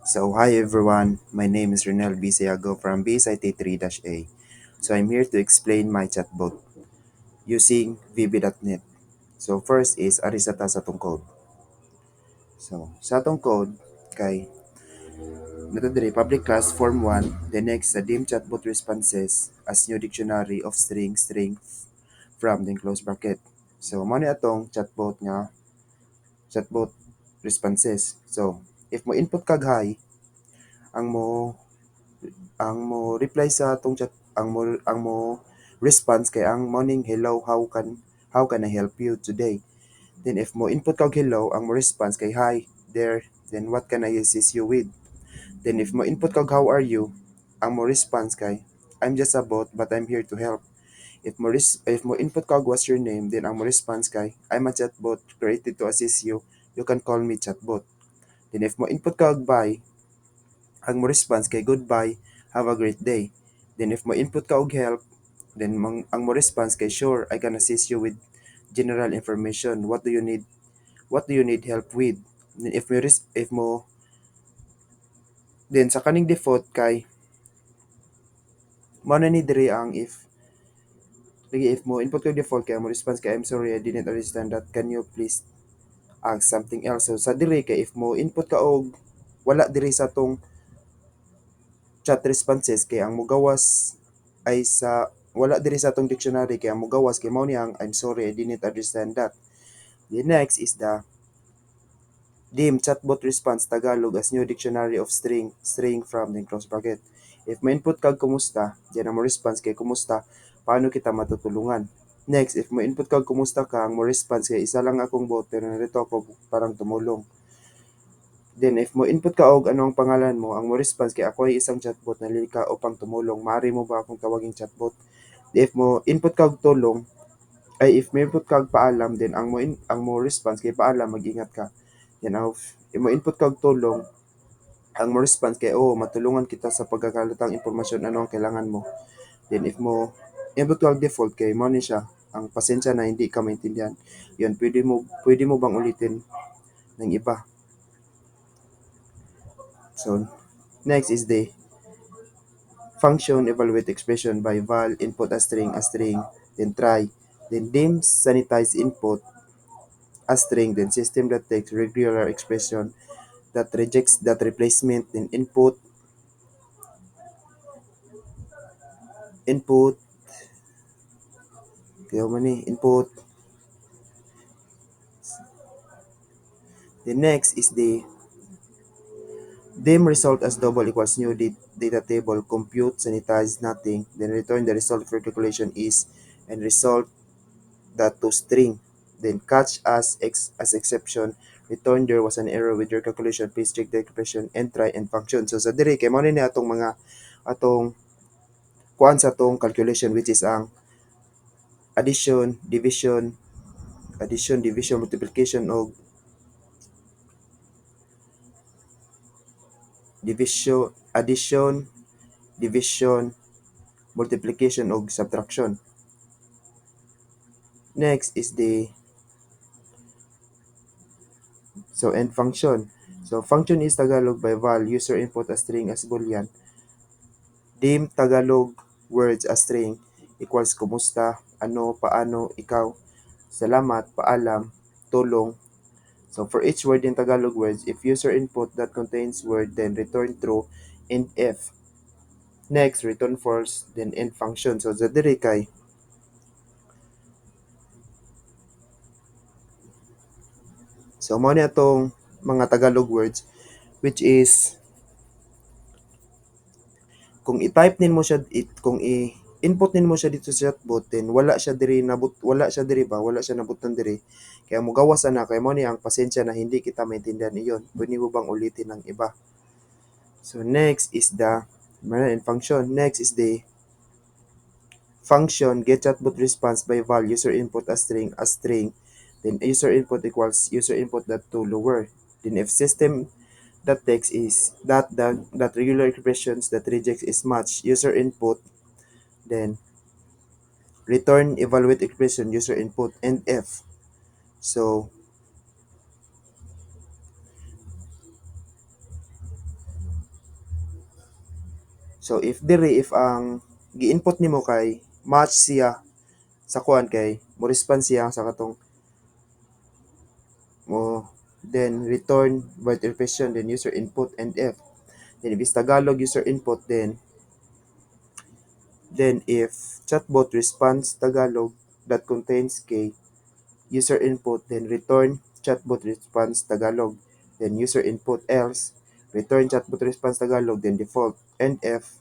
So, hi everyone, my name is Renel Bisiago from BSIT3-A. So, I'm here to explain my chatbot using VB.net. So, first is arisata sa atong code. So, sa atong code, kay natadiri public class form 1, the next sa dim chatbot responses as new dictionary of string from then close bracket. So, mo ni atong chatbot responses. So, if mo input kag hi, ang mo reply sa atong chat ang mo response kay ang morning hello, how can I help you today. Then if mo input kag hello, ang mo response kay hi there, then what can I assist you with. Then if mo input kag how are you, ang mo response kay I'm just a bot but I'm here to help. If mo input kag what's your name, then ang mo response kay I'm a chatbot created to assist you, you can call me chatbot. Then if mo input kag bye, ang mo response kay goodbye, have a great day. Then if mo input ka og help, then ang mo response kay sure, I can assist you with general information. What do you need? What do you need help with? Then if mo then sa kaning default kay mo na ni diri ang if mo input ko default kay ang mo response kay I'm sorry I didn't understand that. Can you please ask something else? So sa diri kay if mo input ka og wala diri sa tong chat responses kay ang mugawas ay sa wala diri sa atong dictionary kay ang mugawas kay mao ni ang I'm sorry I didn't understand that. The next is the dim chatbot response Tagalog as new dictionary of string from then close bracket. If may input kag kumusta, diyan ang mo response kay kumusta, paano kita matutulungan. Next, if may input kag kumusta ka, ang mo response kay isa lang akong bot pero narito ako parang tumulong. Then if mo input ka og ano ang pangalan mo, ang mo response kay ako ay isang chatbot na lika upang tumulong. Maaari mo ba akong tawaging chatbot? If mo input ka og tulong, if may input ka og paalam, then ang mo response kay paalam, mag-ingat ka. Then if mo input ka og tulong, ang mo response kay matulungan kita sa pagkakalatang impormasyon ano ang kailangan mo. Then if mo input ka og default kay mo ni siya, ang pasensya na hindi ka maintindihan. Yun, pwede mo bang ulitin ng iba? So, next is the function evaluate expression by val input a string, then try, then dim sanitize input a string, then system that takes regular expression that rejects that replacement, then input kaya man input. The next is the dim result as double equals new data table, compute sanitize nothing, then return the result for calculation is, and result that to string, then catch as exception, return there was an error with your calculation, please check the expression and try and function. So sa diri kay mao ni atong mga atong kuan sa atong calculation, which is ang addition, division, multiplication og addition, division, multiplication og subtraction. Next is the end function. So function is Tagalog by val, user input a string as boolean. Dim Tagalog words as string equals kumusta, ano, paano, ikaw, salamat, paalam, tulong. So for each word in Tagalog words, if user input that contains word, then return true, and if next return false, then end function. So sa diri kay mao ni atong mga Tagalog words, which is kung i-type mo siya kung i-input mo siya dito sa chatbot, then wala siya diri ba wala siya nabutan diri kaya mo gawas na kay mo ni ang pasensya na hindi kita maintindihan iyon, pwede mo bang ulitin ng iba. So next is the function. Next is the function get chatbot response by val user input a string, then user input equals user input that to lower, then if system that text is that regular expressions that rejects is match user input, then return evaluate expression user input and f. So So if dire if ang gi-input nimo kay match siya sa kuan kay mo response siya sa katong mo, then return word question, then user input and F. Then if it's Tagalog user input, then if chatbot response Tagalog that contains K user input, then return chatbot response Tagalog, then user input else, return chatbot response Tagalog, then default, and F.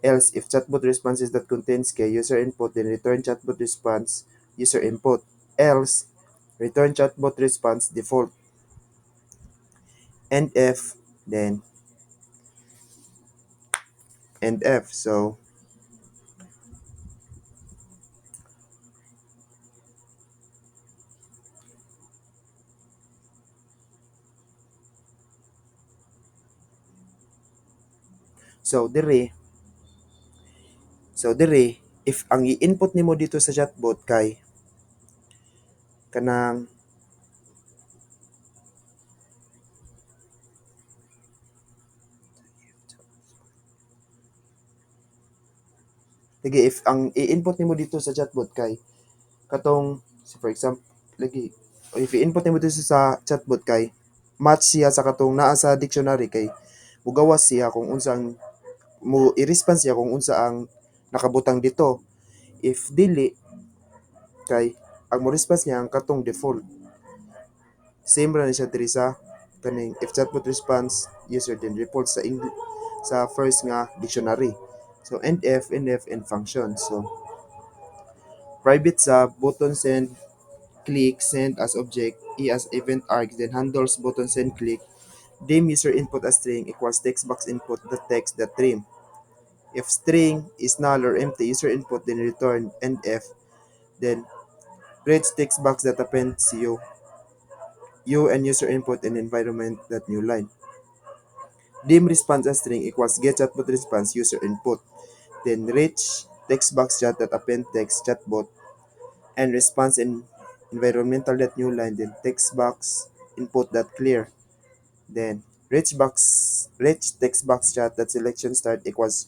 Else, if chatbot responses that contains K user input, then return chatbot response user input. Else, return chatbot response default, and F, then and F. So dire, if ang i-input nimo dito sa chatbot kay kanang lagi if ang i-input nimo dito sa chatbot kay katong for example lagi if i-input nimo dito sa chatbot kay match siya sa katong naa sa dictionary kay mugawas siya kung unsang mo i-response siya kung unsa ang nakabutang dito. If dili kay ang mo response niya ang katong default. Same ra ni siya diri sa kaning if chatbot response user then report sa sa first nga dictionary. So end function. So private sub button send click send as object e as event arg then handles button send click dim user input as string equals text box input the text the trim. If string is null or empty user input then return endf then reads text box that appends you and user input and environment that new line. Dim response as string equals get chatbot response user input. Then reach text box chat that append text chatbot and response in environmental that new line. Then text box input that clear. Then rich text box chat that selection start equals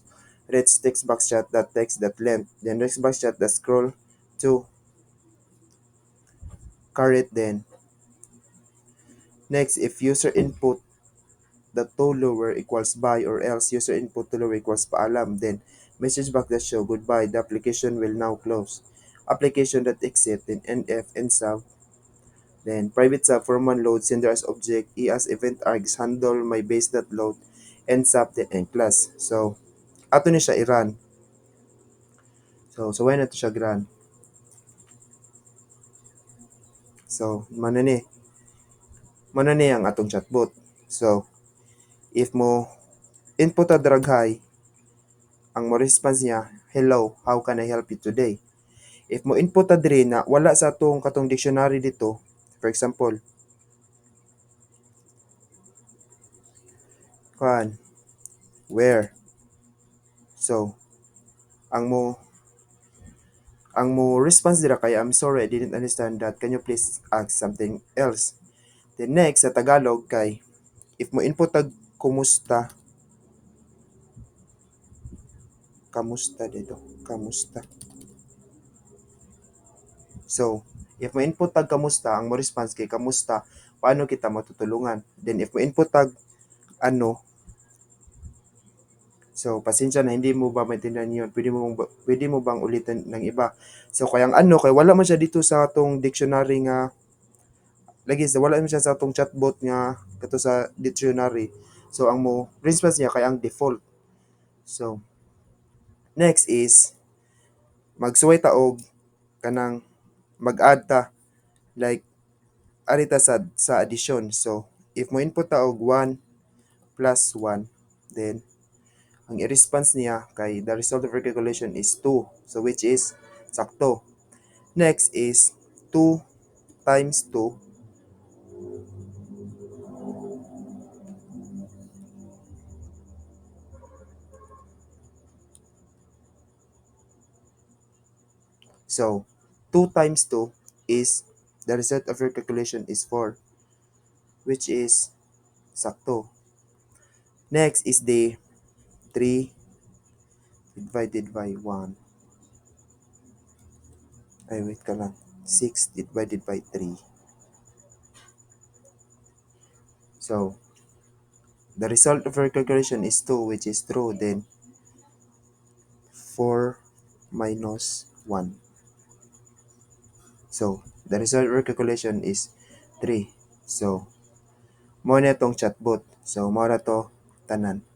rich text box chat that text that length. Then text box chat that scroll to caret. Then next if user input the to lower equals bye or else user input to lower equals paalam, then message back that show goodbye, the application will now close. Application that exit, then nf and sub, then private sub for one load sender as object, e as event args handle my base that load, and sub then end class. So ato ni siya i-run. So why na to siya run? So manani ang atong chatbot. So if mo input a drag high, ang mo response niya, hello, how can I help you today? If mo input ta diri na wala sa atong katong dictionary dito, for example, kan where. So, ang mo response dira kay I'm sorry I didn't understand that. Can you please ask something else? Then next sa Tagalog kay if mo input tag kumusta, kamusta dito, kamusta. So, if mo input tag kamusta, ang mo response kay kamusta, paano kita matutulungan? Then if mo input tag ano, so, pasensya na hindi mo ba maintindihan yun? Pwede mo bang ulitin ng iba? So, kaya ano, kaya wala man siya dito sa atong dictionary nga, lagi, wala man siya sa atong chatbot nga, kato sa dictionary. So, ang mo, response niya kaya ang default. So, next is, magsuway ta og kanang mag-add ta, like, arita sa addition. So, if mo input ta og 1 plus 1, then, ang i-response niya kay the result of her calculation is 2. So, which is sakto. Next is 2 times 2. So, 2 times 2 is the result of your calculation is 4, which is sakto. Next is the 3 divided by 1. Ay, wait ka lang. 6 divided by 3. So, the result of our calculation is 2, which is true. Then, 4 minus 1. So, the result of our calculation is 3. So, mo na itong chatbot. So, mo na to tanan.